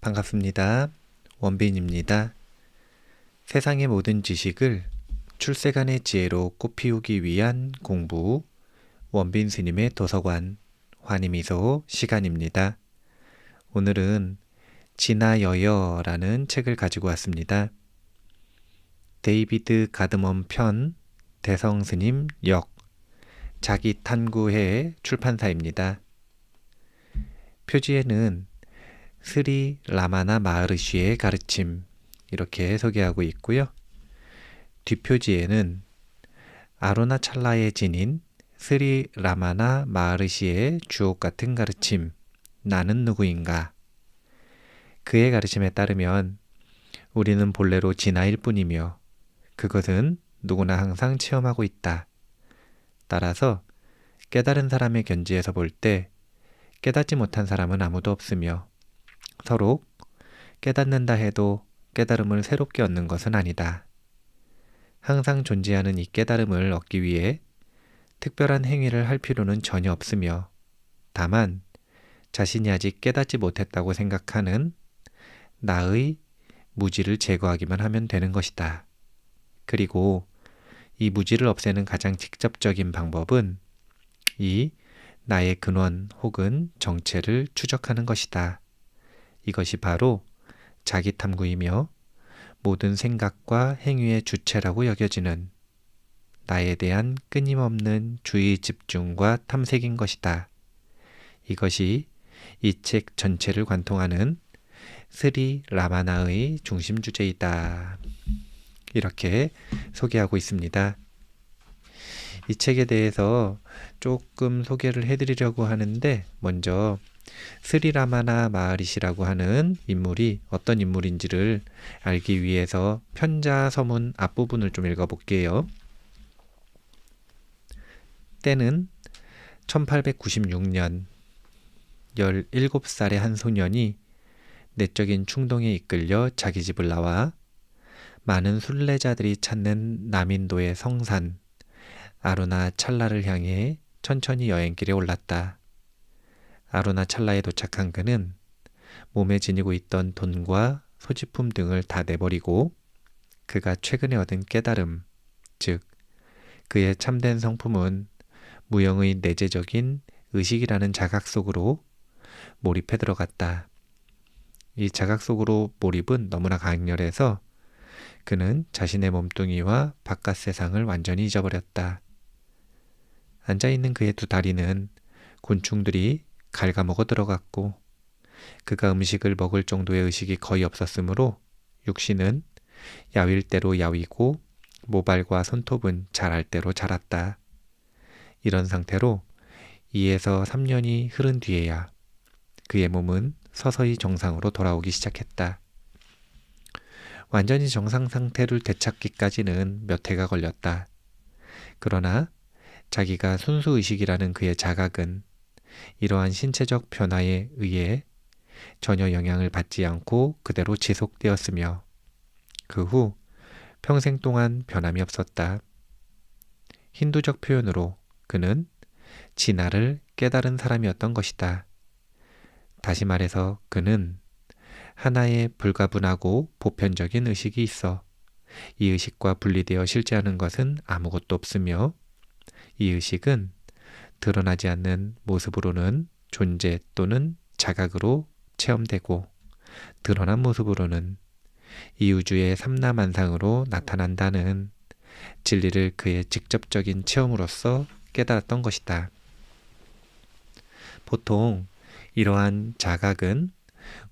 반갑습니다. 원빈입니다. 세상의 모든 지식을 출세간의 지혜로 꽃피우기 위한 공부, 원빈 스님의 도서관, 환희미소 시간입니다. 오늘은 진화여여라는 책을 가지고 왔습니다. 데이비드 가드먼 편, 대성스님 역, 자기탄구회 출판사입니다. 표지에는 스리 라마나 마하르시의 가르침 이렇게 소개하고 있고요. 뒷표지에는 아로나 찰라의 진인 스리 라마나 마하르시의 주옥 같은 가르침, 나는 누구인가? 그의 가르침에 따르면 우리는 본래로 진화일 뿐이며 그것은 누구나 항상 체험하고 있다. 따라서 깨달은 사람의 견지에서 볼 때 깨닫지 못한 사람은 아무도 없으며 서로 깨닫는다 해도 깨달음을 새롭게 얻는 것은 아니다. 항상 존재하는 이 깨달음을 얻기 위해 특별한 행위를 할 필요는 전혀 없으며 다만 자신이 아직 깨닫지 못했다고 생각하는 나의 무지를 제거하기만 하면 되는 것이다. 그리고 이 무지를 없애는 가장 직접적인 방법은 이 나의 근원 혹은 정체를 추적하는 것이다. 이것이 바로 자기탐구이며 모든 생각과 행위의 주체라고 여겨지는 나에 대한 끊임없는 주의 집중과 탐색인 것이다. 이것이 이 책 전체를 관통하는 스리 라마나의 중심 주제이다. 이렇게 소개하고 있습니다. 이 책에 대해서 조금 소개를 해드리려고 하는데 먼저 스리 라마나 마하리시라고 하는 인물이 어떤 인물인지를 알기 위해서 편자 서문 앞부분을 좀 읽어볼게요. 때는 1896년 17살의 한 소년이 내적인 충동에 이끌려 자기 집을 나와 많은 순례자들이 찾는 남인도의 성산 아루나 찰라를 향해 천천히 여행길에 올랐다. 아루나 찰라에 도착한 그는 몸에 지니고 있던 돈과 소지품 등을 다 내버리고 그가 최근에 얻은 깨달음, 즉 그의 참된 성품은 무형의 내재적인 의식이라는 자각 속으로 몰입해 들어갔다. 이 자각 속으로 몰입은 너무나 강렬해서 그는 자신의 몸뚱이와 바깥 세상을 완전히 잊어버렸다. 앉아있는 그의 두 다리는 곤충들이 갉아먹어 들어갔고 그가 음식을 먹을 정도의 의식이 거의 없었으므로 육신은 야윌 대로 야위고 모발과 손톱은 자랄 대로 자랐다. 이런 상태로 2에서 3년이 흐른 뒤에야 그의 몸은 서서히 정상으로 돌아오기 시작했다. 완전히 정상 상태를 되찾기까지는 몇 해가 걸렸다. 그러나 자기가 순수의식이라는 그의 자각은 이러한 신체적 변화에 의해 전혀 영향을 받지 않고 그대로 지속되었으며 그 후 평생 동안 변함이 없었다. 힌두적 표현으로 그는 진화를 깨달은 사람이었던 것이다. 다시 말해서 그는 하나의 불가분하고 보편적인 의식이 있어 이 의식과 분리되어 실제하는 것은 아무것도 없으며 이 의식은 드러나지 않는 모습으로는 존재 또는 자각으로 체험되고 드러난 모습으로는 이 우주의 삼라만상으로 나타난다는 진리를 그의 직접적인 체험으로서 깨달았던 것이다. 보통 이러한 자각은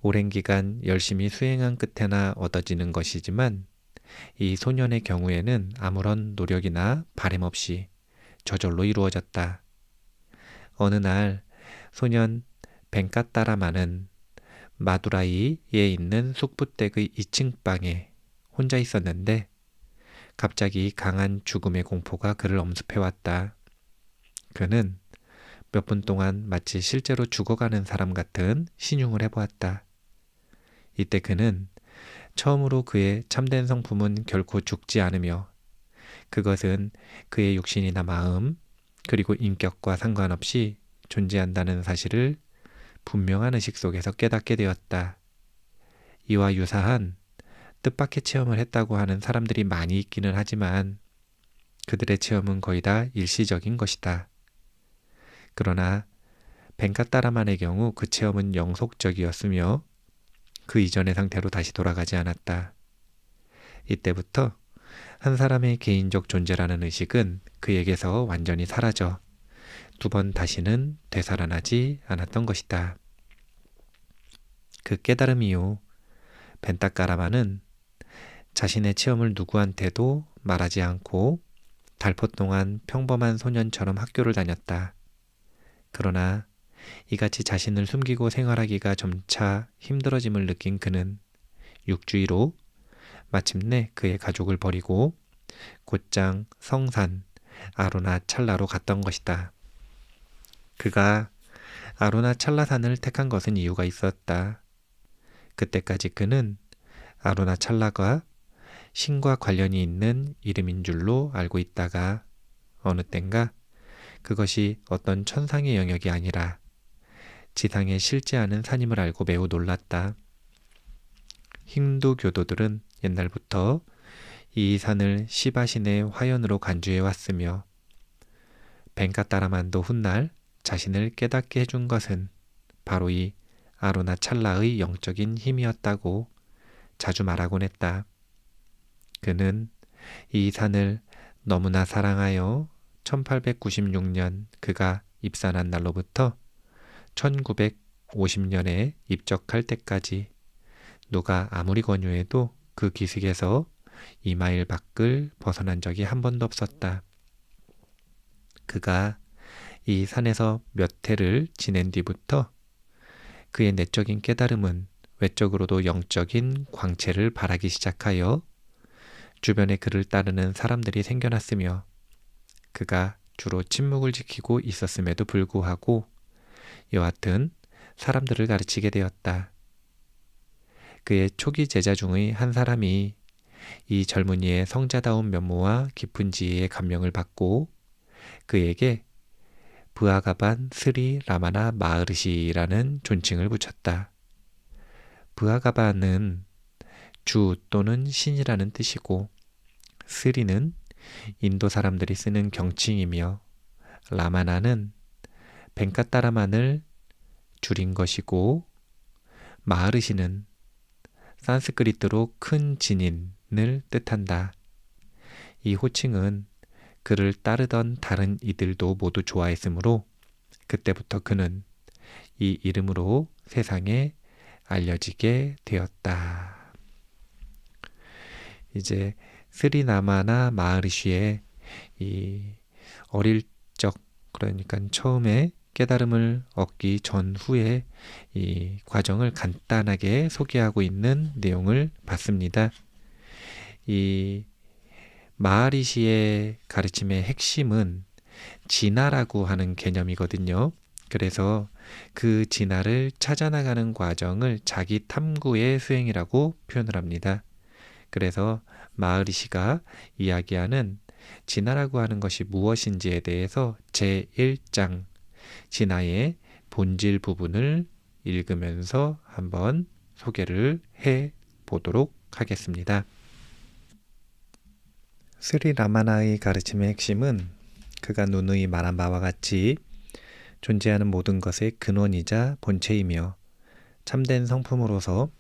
오랜 기간 열심히 수행한 끝에나 얻어지는 것이지만 이 소년의 경우에는 아무런 노력이나 바램 없이 저절로 이루어졌다. 어느 날 소년 벤카따라마는 마두라이에 있는 숙부댁의 2층 방에 혼자 있었는데 갑자기 강한 죽음의 공포가 그를 엄습해왔다. 그는 몇 분 동안 마치 실제로 죽어가는 사람 같은 신용을 해보았다. 이때 그는 처음으로 그의 참된 성품은 결코 죽지 않으며 그것은 그의 육신이나 마음 그리고 인격과 상관없이 존재한다는 사실을 분명한 의식 속에서 깨닫게 되었다. 이와 유사한 뜻밖의 체험을 했다고 하는 사람들이 많이 있기는 하지만 그들의 체험은 거의 다 일시적인 것이다. 그러나 벤카따라만의 경우 그 체험은 영속적이었으며 그 이전의 상태로 다시 돌아가지 않았다. 이때부터 한 사람의 개인적 존재라는 의식은 그에게서 완전히 사라져 두 번 다시는 되살아나지 않았던 것이다. 그 깨달음 이후 벤타까라만은 자신의 체험을 누구한테도 말하지 않고 달포 동안 평범한 소년처럼 학교를 다녔다. 그러나 이같이 자신을 숨기고 생활하기가 점차 힘들어짐을 느낀 그는 육주의로 마침내 그의 가족을 버리고 곧장 성산 아루나찰라로 갔던 것이다. 그가 아루나찰라산을 택한 것은 이유가 있었다. 그때까지 그는 아루나찰라가 신과 관련이 있는 이름인 줄로 알고 있다가 어느 땐가 그것이 어떤 천상의 영역이 아니라 지상에 실제하는 산임을 알고 매우 놀랐다. 힌두 교도들은 옛날부터 이 산을 시바신의 화연으로 간주해 왔으며 벤카따라만도 훗날 자신을 깨닫게 해준 것은 바로 이 아루나찰라의 영적인 힘이었다고 자주 말하곤 했다. 그는 이 산을 너무나 사랑하여 1896년 그가 입산한 날로부터 1950년에 입적할 때까지 누가 아무리 권유해도 그 기슭에서 2마일 밖을 벗어난 적이 한 번도 없었다. 그가 이 산에서 몇 해를 지낸 뒤부터 그의 내적인 깨달음은 외적으로도 영적인 광채를 발하기 시작하여 주변에 그를 따르는 사람들이 생겨났으며 그가 주로 침묵을 지키고 있었음에도 불구하고 여하튼 사람들을 가르치게 되었다. 그의 초기 제자 중의 한 사람이 이 젊은이의 성자다운 면모와 깊은 지혜에 감명을 받고 그에게 브하가반 스리 라마나 마흐르시라는 존칭을 붙였다. 브하가반은 주 또는 신이라는 뜻이고 스리는 인도 사람들이 쓰는 경칭이며 라마나는 벤카따라만을 줄인 것이고 마흐르시는 산스크리트로 큰 진인을 뜻한다. 이 호칭은 그를 따르던 다른 이들도 모두 좋아했으므로 그때부터 그는 이 이름으로 세상에 알려지게 되었다. 이제 스리라마나 마흐리시의 이 어릴 적, 그러니까 처음에 깨달음을 얻기 전후의 이 과정을 간단하게 소개하고 있는 내용을 봤습니다. 이 마하리시의 가르침의 핵심은 진화라고 하는 개념이거든요. 그래서 그 진화를 찾아나가는 과정을 자기 탐구의 수행이라고 표현을 합니다. 그래서 마하리시가 이야기하는 진화라고 하는 것이 무엇인지에 대해서 제1장 진화의 본질 부분을 읽으면서 한번 소개를 해 보도록 하겠습니다. 스리 라마나의 가르침의 핵심은 그가 누누이 말한 바와 같이 존재하는 모든 것의 근원이자 본체이며 참된 성품으로서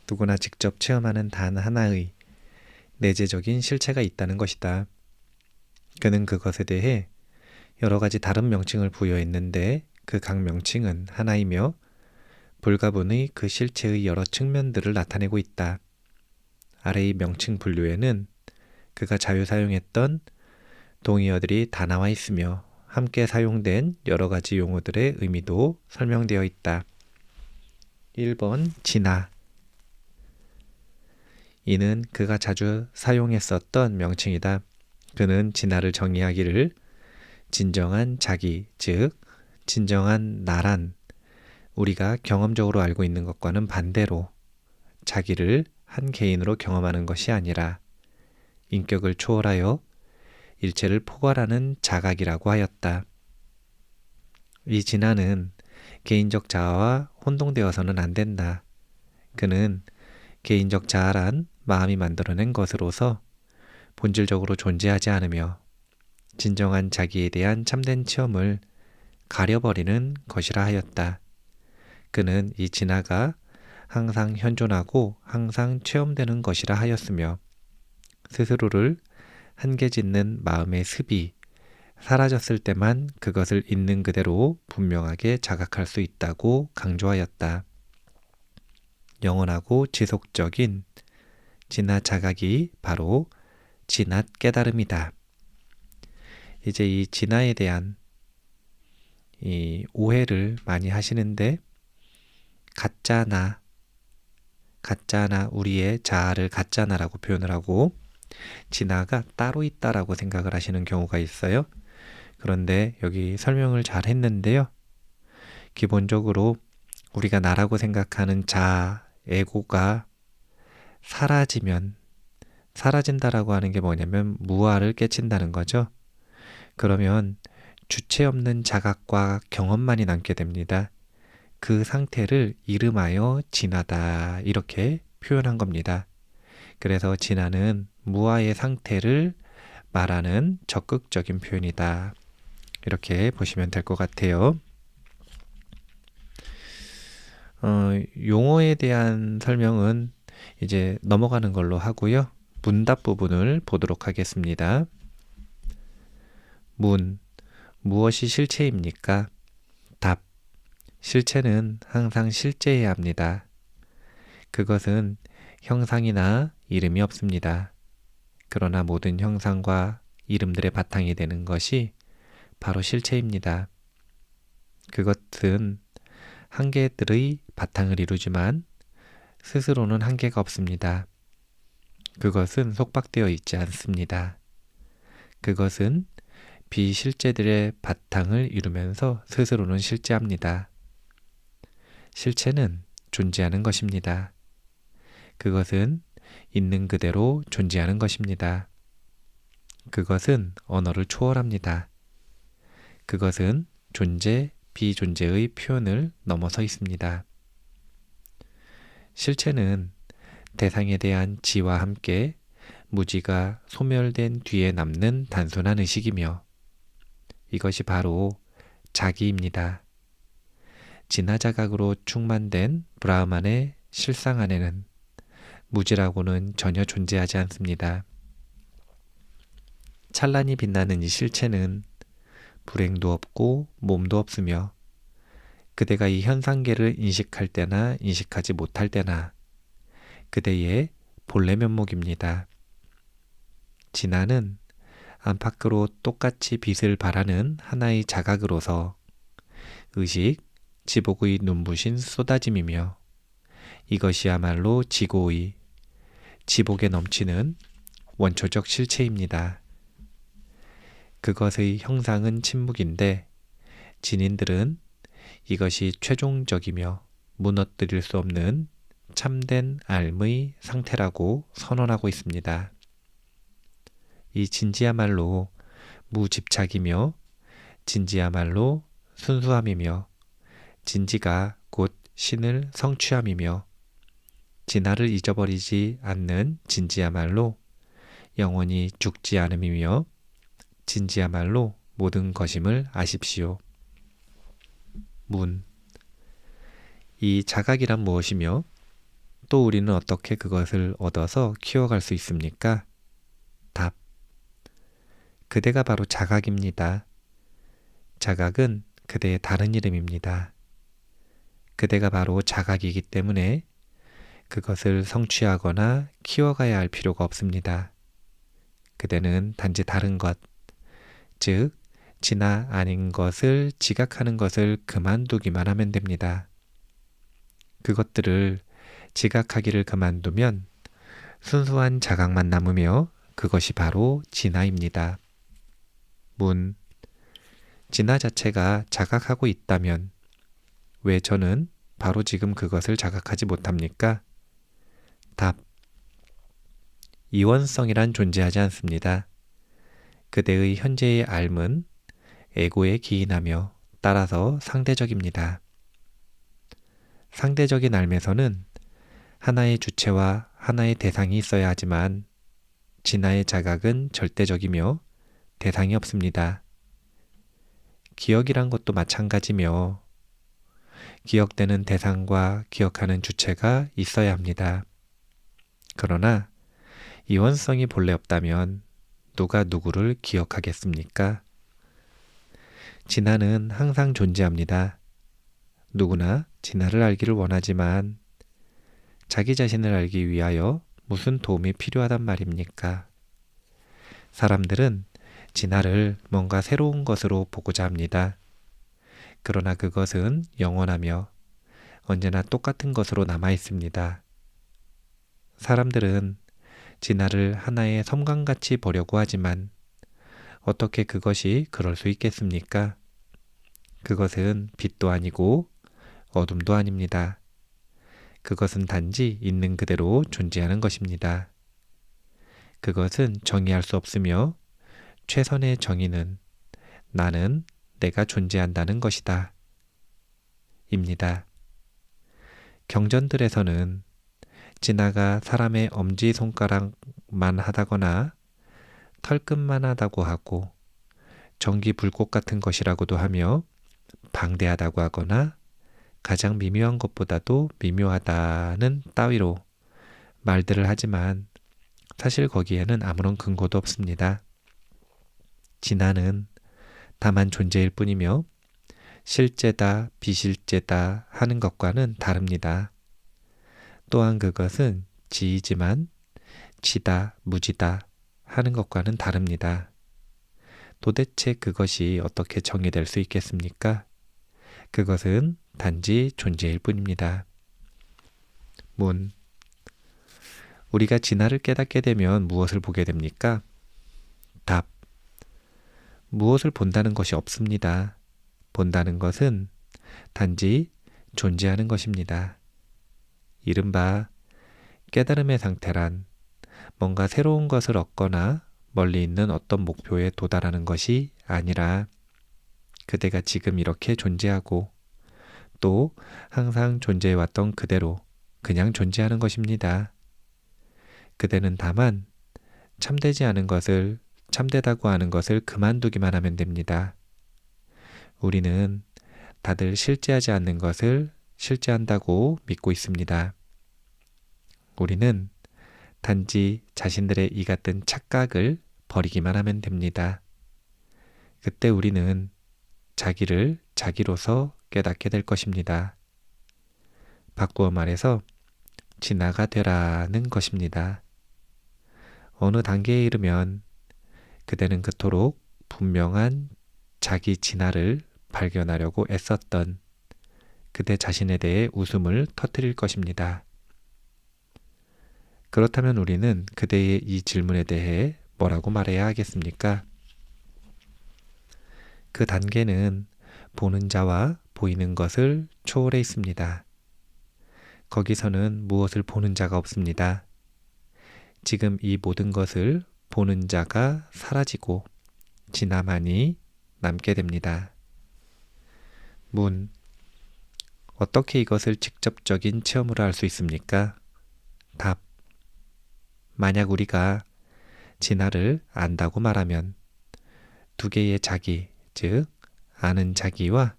누구나 직접 체험하는 단 하나의 내재적인 실체가 있다는 것이다. 그는 그것에 대해 여러 가지 다른 명칭을 부여했는데 그 각 명칭은 하나이며 불가분의 그 실체의 여러 측면들을 나타내고 있다. 아래의 명칭 분류에는 그가 자유 사용했던 동의어들이 다 나와 있으며 함께 사용된 여러 가지 용어들의 의미도 설명되어 있다. 1번 진화. 이는 그가 자주 사용했었던 명칭이다. 그는 진화를 정의하기를 진정한 자기, 즉 진정한 나란 우리가 경험적으로 알고 있는 것과는 반대로 자기를 한 개인으로 경험하는 것이 아니라 인격을 초월하여 일체를 포괄하는 자각이라고 하였다. 이 진화는 개인적 자아와 혼동되어서는 안 된다. 그는 개인적 자아란 마음이 만들어낸 것으로서 본질적으로 존재하지 않으며 진정한 자기에 대한 참된 체험을 가려버리는 것이라 하였다. 그는 이 진화가 항상 현존하고 항상 체험되는 것이라 하였으며 스스로를 한계짓는 마음의 습이 사라졌을 때만 그것을 있는 그대로 분명하게 자각할 수 있다고 강조하였다. 영원하고 지속적인 진화 자각이 바로 진화 깨달음이다. 이제 이 진화에 대한 이 오해를 많이 하시는데 가짜나 우리의 자아를 가짜나라고 표현을 하고 진화가 따로 있다라고 생각을 하시는 경우가 있어요. 그런데 여기 설명을 잘 했는데요. 기본적으로 우리가 나라고 생각하는 자아, 에고가 사라진다라고 하는 게 뭐냐면 무아를 깨친다는 거죠. 그러면 주체 없는 자각과 경험만이 남게 됩니다. 그 상태를 이름하여 진화다 이렇게 표현한 겁니다. 그래서 진화는 무아의 상태를 말하는 적극적인 표현이다. 이렇게 보시면 될 것 같아요. 용어에 대한 설명은 이제 넘어가는 걸로 하고요. 문답 부분을 보도록 하겠습니다. 무엇이 실체입니까? 답. 실체는 항상 실제해야 합니다. 그것은 형상이나 이름이 없습니다. 그러나 모든 형상과 이름들의 바탕이 되는 것이 바로 실체입니다. 그것은 한계들의 바탕을 이루지만 스스로는 한계가 없습니다. 그것은 속박되어 있지 않습니다. 그것은 비실제들의 바탕을 이루면서 스스로는 실제합니다. 실체는 존재하는 것입니다. 그것은 있는 그대로 존재하는 것입니다. 그것은 언어를 초월합니다. 그것은 존재, 비존재의 표현을 넘어서 있습니다. 실체는 대상에 대한 지와 함께 무지가 소멸된 뒤에 남는 단순한 의식이며 이것이 바로 자기입니다. 진화자각으로 충만된 브라흐만의 실상 안에는 무지라고는 전혀 존재하지 않습니다. 찬란히 빛나는 이 실체는 불행도 없고 몸도 없으며 그대가 이 현상계를 인식할 때나 인식하지 못할 때나 그대의 본래 면목입니다. 진화는 안팎으로 똑같이 빛을 발하는 하나의 자각으로서 의식, 지복의 눈부신 쏟아짐이며 이것이야말로 지고의, 지복에 넘치는 원초적 실체입니다. 그것의 형상은 침묵인데 진인들은 이것이 최종적이며 무너뜨릴 수 없는 참된 삶의 상태라고 선언하고 있습니다. 이 진지야말로 무집착이며 진지야말로 순수함이며 진지가 곧 신을 성취함이며 진화를 잊어버리지 않는 진지야말로 영원히 죽지 않음이며 진지야말로 모든 것임을 아십시오. 이 자각이란 무엇이며 또 우리는 어떻게 그것을 얻어서 키워갈 수 있습니까? 답. 그대가 바로 자각입니다. 자각은 그대의 다른 이름입니다. 그대가 바로 자각이기 때문에 그것을 성취하거나 키워가야 할 필요가 없습니다. 그대는 단지 다른 것, 즉 진화 아닌 것을 지각하는 것을 그만두기만 하면 됩니다. 그것들을 지각하기를 그만두면 순수한 자각만 남으며 그것이 바로 진화입니다. 진화 자체가 자각하고 있다면 왜 저는 바로 지금 그것을 자각하지 못합니까? 답. 이원성이란 존재하지 않습니다. 그대의 현재의 삶은 에고에 기인하며 따라서 상대적입니다. 상대적인 삶에서는 하나의 주체와 하나의 대상이 있어야 하지만 진화의 자각은 절대적이며 대상이 없습니다. 기억이란 것도 마찬가지며 기억되는 대상과 기억하는 주체가 있어야 합니다. 그러나 이원성이 본래 없다면 누가 누구를 기억하겠습니까? 진화는 항상 존재합니다. 누구나 진화를 알기를 원하지만 자기 자신을 알기 위하여 무슨 도움이 필요하단 말입니까? 사람들은 진화를 뭔가 새로운 것으로 보고자 합니다. 그러나 그것은 영원하며 언제나 똑같은 것으로 남아 있습니다. 사람들은 진화를 하나의 섬광같이 보려고 하지만 어떻게 그것이 그럴 수 있겠습니까? 그것은 빛도 아니고 어둠도 아닙니다. 그것은 단지 있는 그대로 존재하는 것입니다. 그것은 정의할 수 없으며 최선의 정의는 나는 내가 존재한다는 것이다. 입니다. 경전들에서는 진화가 사람의 엄지손가락만 하다거나 털끝만 하다고 하고 전기 불꽃 같은 것이라고도 하며 방대하다고 하거나 가장 미묘한 것보다도 미묘하다는 따위로 말들을 하지만 사실 거기에는 아무런 근거도 없습니다. 진화는 다만 존재일 뿐이며 실제다, 비실제다 하는 것과는 다릅니다. 또한 그것은 지이지만 지다, 무지다 하는 것과는 다릅니다. 도대체 그것이 어떻게 정의될 수 있겠습니까? 그것은 단지 존재일 뿐입니다. 문. 우리가 진화를 깨닫게 되면 무엇을 보게 됩니까? 답. 무엇을 본다는 것이 없습니다. 본다는 것은 단지 존재하는 것입니다. 이른바 깨달음의 상태란 뭔가 새로운 것을 얻거나 멀리 있는 어떤 목표에 도달하는 것이 아니라 그대가 지금 이렇게 존재하고 또 항상 존재해왔던 그대로 그냥 존재하는 것입니다. 그대는 다만 참되지 않은 것을 참되다고 하는 것을 그만두기만 하면 됩니다. 우리는 다들 실제하지 않는 것을 실제한다고 믿고 있습니다. 우리는 단지 자신들의 이 같은 착각을 버리기만 하면 됩니다. 그때 우리는 자기를 자기로서 깨닫게 될 것입니다. 바꾸어 말해서 진화가 되라는 것입니다. 어느 단계에 이르면 그대는 그토록 분명한 자기 진화를 발견하려고 애썼던 그대 자신에 대해 웃음을 터뜨릴 것입니다. 그렇다면 우리는 그대의 이 질문에 대해 뭐라고 말해야 하겠습니까? 그 단계는 보는 자와 보이는 것을 초월해 있습니다. 거기서는 무엇을 보는 자가 없습니다. 지금 이 모든 것을 보는 자가 사라지고 진화만이 남게 됩니다. 문. 어떻게 이것을 직접적인 체험으로 할 수 있습니까? 답. 만약 우리가 진화를 안다고 말하면 두 개의 자기, 즉 아는 자기와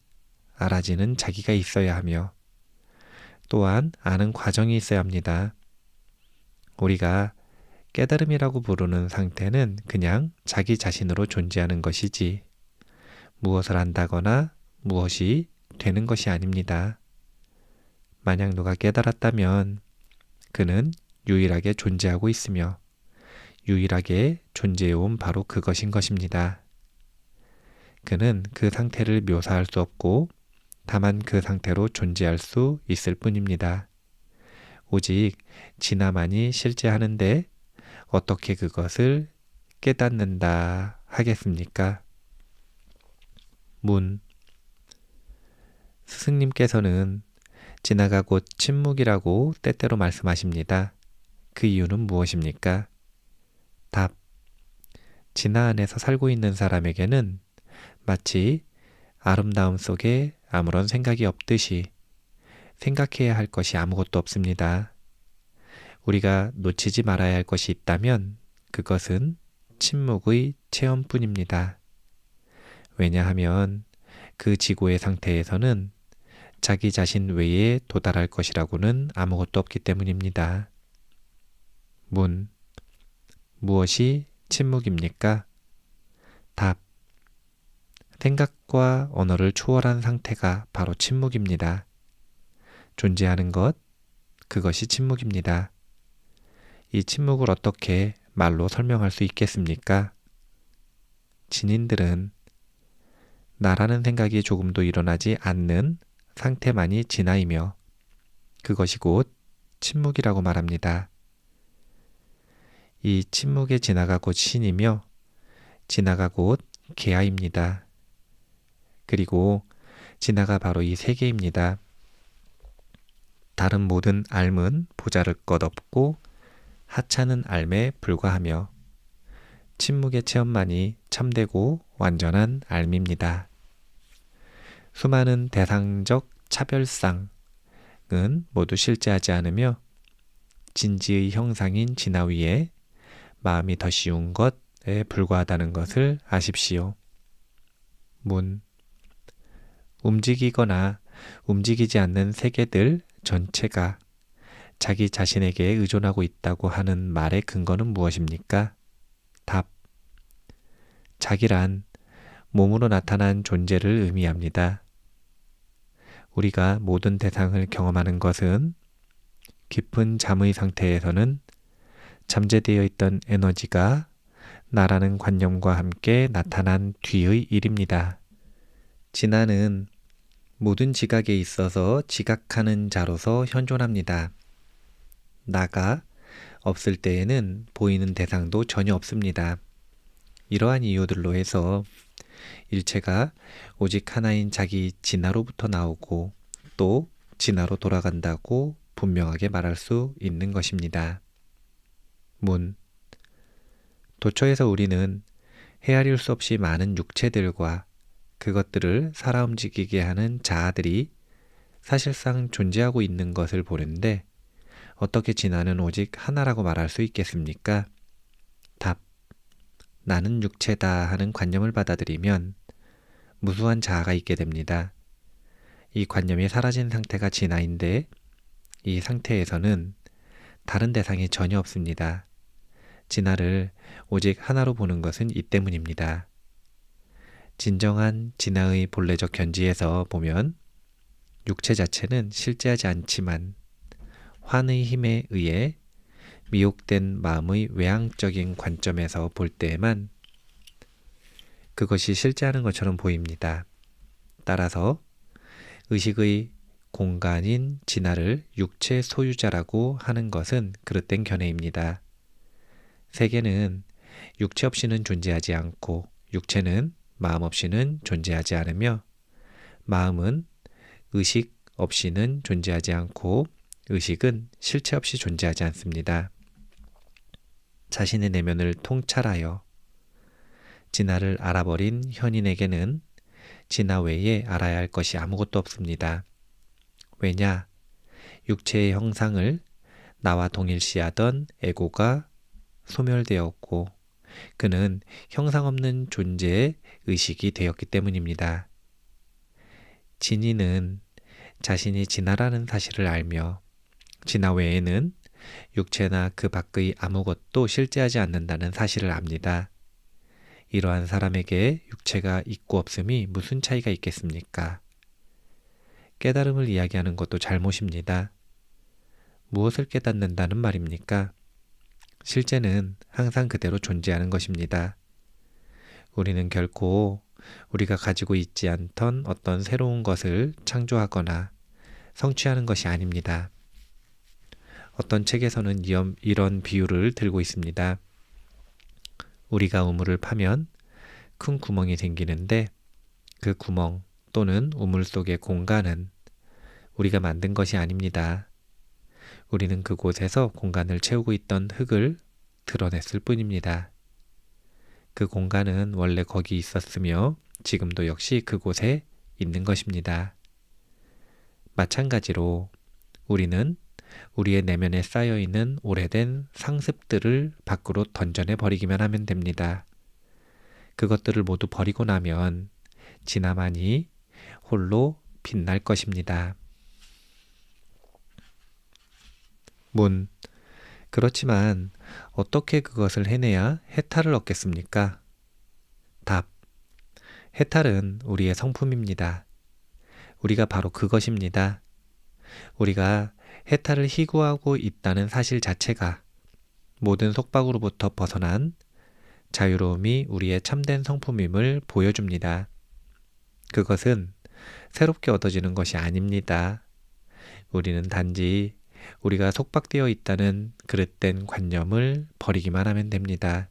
알아지는 자기가 있어야 하며 또한 아는 과정이 있어야 합니다. 우리가 깨달음이라고 부르는 상태는 그냥 자기 자신으로 존재하는 것이지 무엇을 안다거나 무엇이 되는 것이 아닙니다. 만약 누가 깨달았다면 그는 유일하게 존재하고 있으며 유일하게 존재해온 바로 그것인 것입니다. 그는 그 상태를 묘사할 수 없고 다만 그 상태로 존재할 수 있을 뿐입니다. 오직 진화만이 실제하는데 어떻게 그것을 깨닫는다 하겠습니까? 문. 스승님께서는 진화가 곧 침묵이라고 때때로 말씀하십니다. 그 이유는 무엇입니까? 답. 진화 안에서 살고 있는 사람에게는 마치 아름다움 속에 아무런 생각이 없듯이 생각해야 할 것이 아무것도 없습니다. 우리가 놓치지 말아야 할 것이 있다면 그것은 침묵의 체험뿐입니다. 왜냐하면 그 지고의 상태에서는 자기 자신 외에 도달할 것이라고는 아무것도 없기 때문입니다. 문. 무엇이 침묵입니까? 답. 생각과 언어를 초월한 상태가 바로 침묵입니다. 존재하는 것, 그것이 침묵입니다. 이 침묵을 어떻게 말로 설명할 수 있겠습니까? 진인들은 나라는 생각이 조금도 일어나지 않는 상태만이 진화이며 그것이 곧 침묵이라고 말합니다. 이 침묵의 진화가 곧 신이며 진화가 곧 계하입니다. 그리고 진화가 바로 이 세계입니다. 다른 모든 삶은 보잘것 없고 하찮은 삶에 불과하며 침묵의 체험만이 참되고 완전한 삶입니다. 수많은 대상적 차별상은 모두 실제하지 않으며 진지의 형상인 진화 위에 마음이 더 쉬운 것에 불과하다는 것을 아십시오. 문. 움직이거나 움직이지 않는 세계들 전체가 자기 자신에게 의존하고 있다고 하는 말의 근거는 무엇입니까? 답. 자기란 몸으로 나타난 존재를 의미합니다. 우리가 모든 대상을 경험하는 것은 깊은 잠의 상태에서는 잠재되어 있던 에너지가 나라는 관념과 함께 나타난 뒤의 일입니다. 진화는 모든 지각에 있어서 지각하는 자로서 현존합니다. 나가 없을 때에는 보이는 대상도 전혀 없습니다. 이러한 이유들로 해서 일체가 오직 하나인 자기 진화로부터 나오고 또 진화로 돌아간다고 분명하게 말할 수 있는 것입니다. 문. 도처에서 우리는 헤아릴 수 없이 많은 육체들과 그것들을 살아 움직이게 하는 자아들이 사실상 존재하고 있는 것을 보는데 어떻게 진화는 오직 하나라고 말할 수 있겠습니까? 답. 나는 육체다 하는 관념을 받아들이면 무수한 자아가 있게 됩니다. 이 관념이 사라진 상태가 진화인데 이 상태에서는 다른 대상이 전혀 없습니다. 진화를 오직 하나로 보는 것은 이 때문입니다. 진정한 진화의 본래적 견지에서 보면 육체 자체는 실제하지 않지만 환의 힘에 의해 미혹된 마음의 외향적인 관점에서 볼 때에만 그것이 실제하는 것처럼 보입니다. 따라서 의식의 공간인 진화를 육체 소유자라고 하는 것은 그릇된 견해입니다. 세계는 육체 없이는 존재하지 않고 육체는 마음 없이는 존재하지 않으며 마음은 의식 없이는 존재하지 않고 의식은 실체 없이 존재하지 않습니다. 자신의 내면을 통찰하여 진화를 알아버린 현인에게는 진화 외에 알아야 할 것이 아무것도 없습니다. 왜냐? 육체의 형상을 나와 동일시하던 에고가 소멸되었고 그는 형상 없는 존재의 의식이 되었기 때문입니다. 진이는 자신이 진화라는 사실을 알며 진화 외에는 육체나 그 밖의 아무것도 실제하지 않는다는 사실을 압니다. 이러한 사람에게 육체가 있고 없음이 무슨 차이가 있겠습니까? 깨달음을 이야기하는 것도 잘못입니다. 무엇을 깨닫는다는 말입니까? 실제는 항상 그대로 존재하는 것입니다. 우리는 결코 우리가 가지고 있지 않던 어떤 새로운 것을 창조하거나 성취하는 것이 아닙니다. 어떤 책에서는 이런 비유를 들고 있습니다. 우리가 우물을 파면 큰 구멍이 생기는데 그 구멍 또는 우물 속의 공간은 우리가 만든 것이 아닙니다. 우리는 그곳에서 공간을 채우고 있던 흙을 드러냈을 뿐입니다. 그 공간은 원래 거기 있었으며 지금도 역시 그곳에 있는 것입니다. 마찬가지로 우리는 우리의 내면에 쌓여있는 오래된 상습들을 밖으로 던져내 버리기만 하면 됩니다. 그것들을 모두 버리고 나면 진화만이 홀로 빛날 것입니다. 문. 그렇지만 어떻게 그것을 해내야 해탈을 얻겠습니까? 답. 해탈은 우리의 성품입니다. 우리가 바로 그것입니다. 우리가 해탈을 희구하고 있다는 사실 자체가 모든 속박으로부터 벗어난 자유로움이 우리의 참된 성품임을 보여줍니다. 그것은 새롭게 얻어지는 것이 아닙니다. 우리는 단지 우리가 속박되어 있다는 그릇된 관념을 버리기만 하면 됩니다.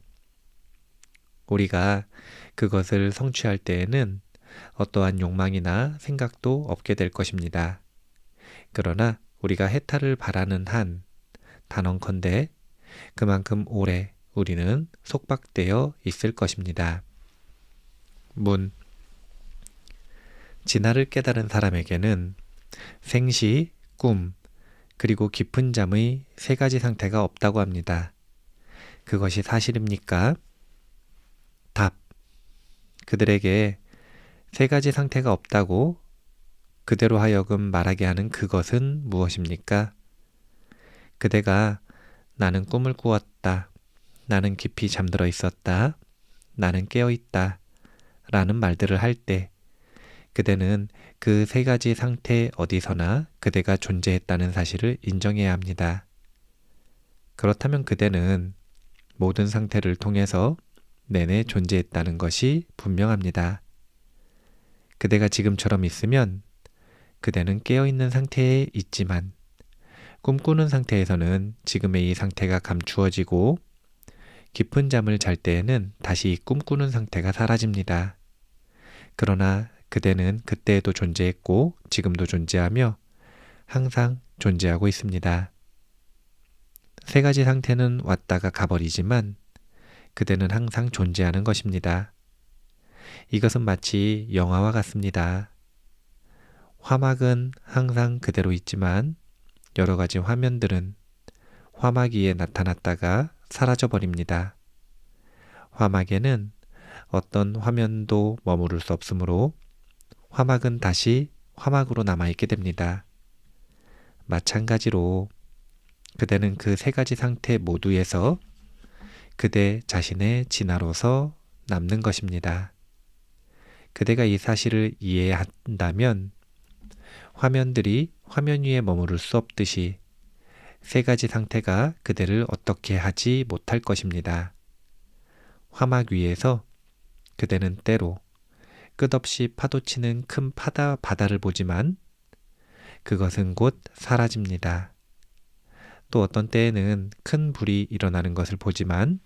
우리가 그것을 성취할 때에는 어떠한 욕망이나 생각도 없게 될 것입니다. 그러나 우리가 해탈을 바라는 한 단언컨대 그만큼 오래 우리는 속박되어 있을 것입니다. 문. 진화를 깨달은 사람에게는 생시, 꿈, 그리고 깊은 잠의 세 가지 상태가 없다고 합니다. 그것이 사실입니까? 답. 그들에게 세 가지 상태가 없다고 그대로 하여금 말하게 하는 그것은 무엇입니까? 그대가 나는 꿈을 꾸었다. 나는 깊이 잠들어 있었다. 나는 깨어 있다. 라는 말들을 할 때 그대는 그 세 가지 상태 어디서나 그대가 존재했다는 사실을 인정해야 합니다. 그렇다면 그대는 모든 상태를 통해서 내내 존재했다는 것이 분명합니다. 그대가 지금처럼 있으면 그대는 깨어있는 상태에 있지만 꿈꾸는 상태에서는 지금의 이 상태가 감추어지고 깊은 잠을 잘 때에는 다시 이 꿈꾸는 상태가 사라집니다. 그러나 그대는 그때에도 존재했고 지금도 존재하며 항상 존재하고 있습니다. 세 가지 상태는 왔다가 가버리지만 그대는 항상 존재하는 것입니다. 이것은 마치 영화와 같습니다. 화막은 항상 그대로 있지만 여러 가지 화면들은 화막 위에 나타났다가 사라져버립니다. 화막에는 어떤 화면도 머무를 수 없으므로 화막은 다시 화막으로 남아있게 됩니다. 마찬가지로 그대는 그 세 가지 상태 모두에서 그대 자신의 진화로서 남는 것입니다. 그대가 이 사실을 이해한다면 화면들이 화면 위에 머무를 수 없듯이 세 가지 상태가 그대를 어떻게 하지 못할 것입니다. 화막 위에서 그대는 때로 끝없이 파도치는 큰 바다를 보지만 그것은 곧 사라집니다. 또 어떤 때에는 큰 불이 일어나는 것을 보지만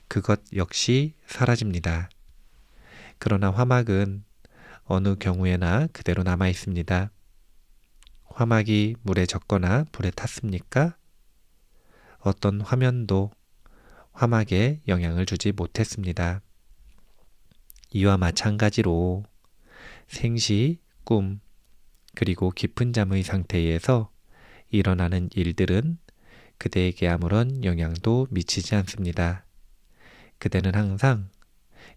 그것 역시 사라집니다. 그러나 화막은 어느 경우에나 그대로 남아 있습니다. 화막이 물에 젖거나 불에 탔습니까? 어떤 화면도 화막에 영향을 주지 못했습니다. 이와 마찬가지로 생시, 꿈, 그리고 깊은 잠의 상태에서 일어나는 일들은 그대에게 아무런 영향도 미치지 않습니다. 그대는 항상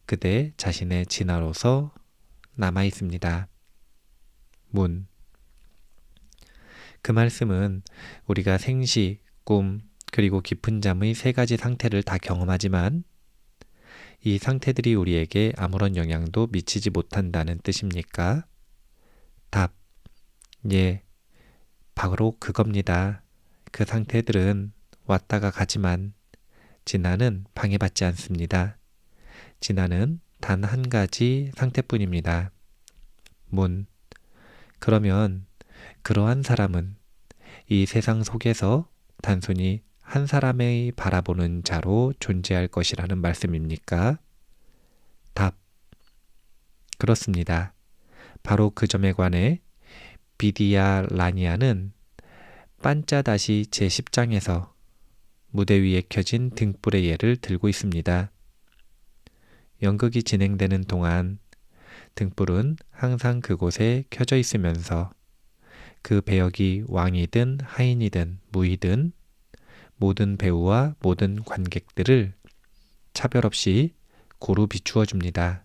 그대 자신의 진화로서 남아 있습니다. 문. 그 말씀은 우리가 생시, 꿈, 그리고 깊은 잠의 세 가지 상태를 다 경험하지만 이 상태들이 우리에게 아무런 영향도 미치지 못한다는 뜻입니까? 답. 예, 바로 그겁니다. 그 상태들은 왔다가 가지만 진화는 방해받지 않습니다. 진화는 단 한 가지 상태뿐입니다. 문. 그러면 그러한 사람은 이 세상 속에서 단순히 한 사람의 바라보는 자로 존재할 것이라는 말씀입니까? 답. 그렇습니다. 바로 그 점에 관해 비디야 라니아는 반짜다시 제10장에서 무대 위에 켜진 등불의 예를 들고 있습니다. 연극이 진행되는 동안 등불은 항상 그곳에 켜져 있으면서 그 배역이 왕이든 하인이든 무이든 모든 배우와 모든 관객들을 차별 없이 고루 비추어 줍니다.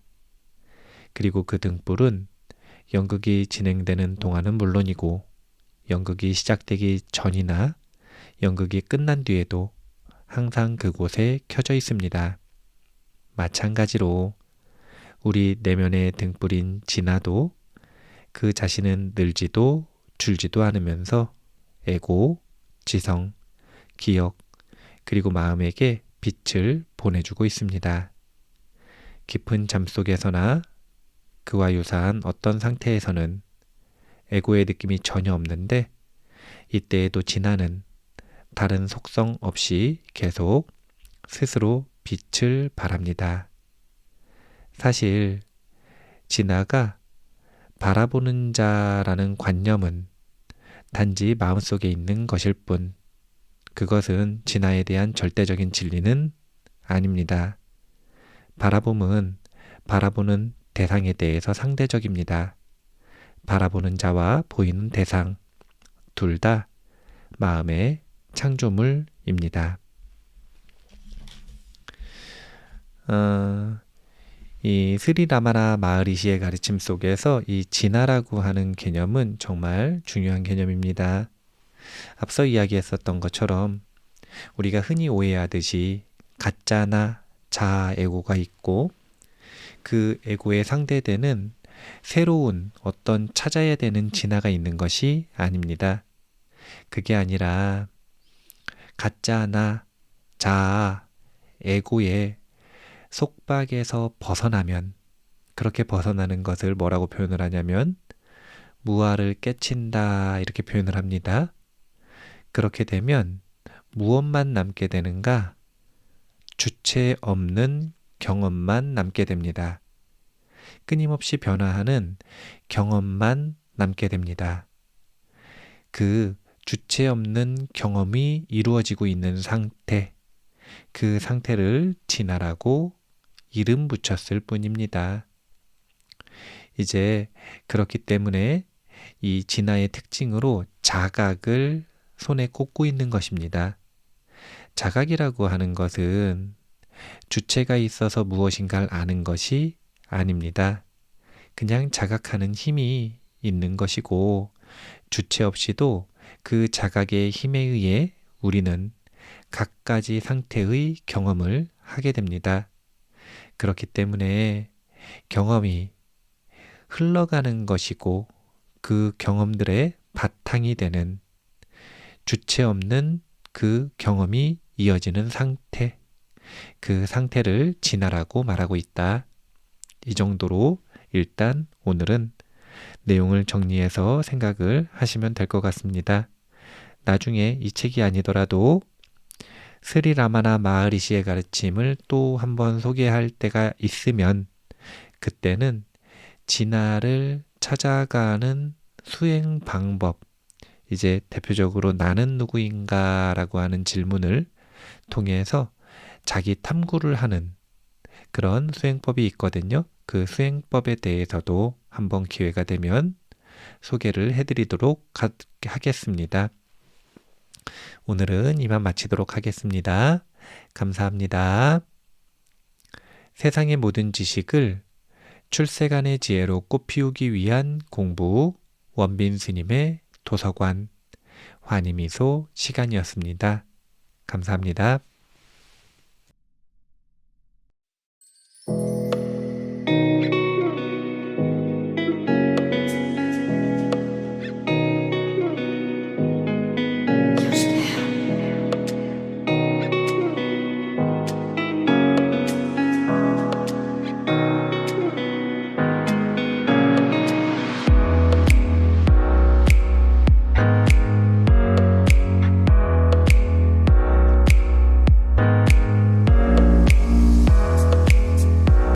그리고 그 등불은 연극이 진행되는 동안은 물론이고 연극이 시작되기 전이나 연극이 끝난 뒤에도 항상 그곳에 켜져 있습니다. 마찬가지로 우리 내면의 등불인 진아도 그 자신은 늘지도 줄지도 않으면서 에고, 지성, 기억, 그리고 마음에게 빛을 보내주고 있습니다. 깊은 잠 속에서나 그와 유사한 어떤 상태에서는 에고의 느낌이 전혀 없는데 이때에도 진아는 다른 속성 없이 계속 스스로 빛을 발합니다. 사실 진아가 바라보는 자라는 관념은 단지 마음속에 있는 것일 뿐 그것은 진아에 대한 절대적인 진리는 아닙니다. 바라봄은 바라보는 대상에 대해서 상대적입니다. 바라보는 자와 보이는 대상 둘 다 마음의 창조물입니다. 이 스리라마나 마하리시의 가르침 속에서 이 진아라고 하는 개념은 정말 중요한 개념입니다. 앞서 이야기했었던 것처럼 우리가 흔히 오해하듯이 가짜나 자아 에고가 있고 그 에고에 상대되는 새로운 어떤 찾아야 되는 진아가 있는 것이 아닙니다. 그게 아니라 가짜나 자아, 에고의 속박에서 벗어나면 그렇게 벗어나는 것을 뭐라고 표현을 하냐면 무아를 깨친다 이렇게 표현을 합니다. 그렇게 되면 무엇만 남게 되는가? 주체 없는 경험만 남게 됩니다. 끊임없이 변화하는 경험만 남게 됩니다. 그 주체 없는 경험이 이루어지고 있는 상태, 그 상태를 진아라고 이름 붙였을 뿐입니다. 이제 그렇기 때문에 이 진아의 특징으로 자각을 손에 꽂고 있는 것입니다. 자각이라고 하는 것은 주체가 있어서 무엇인가를 아는 것이 아닙니다. 그냥 자각하는 힘이 있는 것이고 주체 없이도 그 자각의 힘에 의해 우리는 갖가지 상태의 경험을 하게 됩니다. 그렇기 때문에 경험이 흘러가는 것이고 그 경험들의 바탕이 되는 주체 없는 그 경험이 이어지는 상태, 그 상태를 진아라고 말하고 있다. 이 정도로 일단 오늘은 내용을 정리해서 생각을 하시면 될 것 같습니다. 나중에 이 책이 아니더라도 스리라마나 마하리시의 가르침을 또 한번 소개할 때가 있으면 그때는 진아를 찾아가는 수행 방법, 이제 대표적으로 나는 누구인가 라고 하는 질문을 통해서 자기 탐구를 하는 그런 수행법이 있거든요. 그 수행법에 대해서도 한번 기회가 되면 소개를 해드리도록 하겠습니다. 오늘은 이만 마치도록 하겠습니다. 감사합니다. 세상의 모든 지식을 출세간의 지혜로 꽃피우기 위한 공부 원빈 스님의 도서관 환희미소 시간이었습니다. 감사합니다.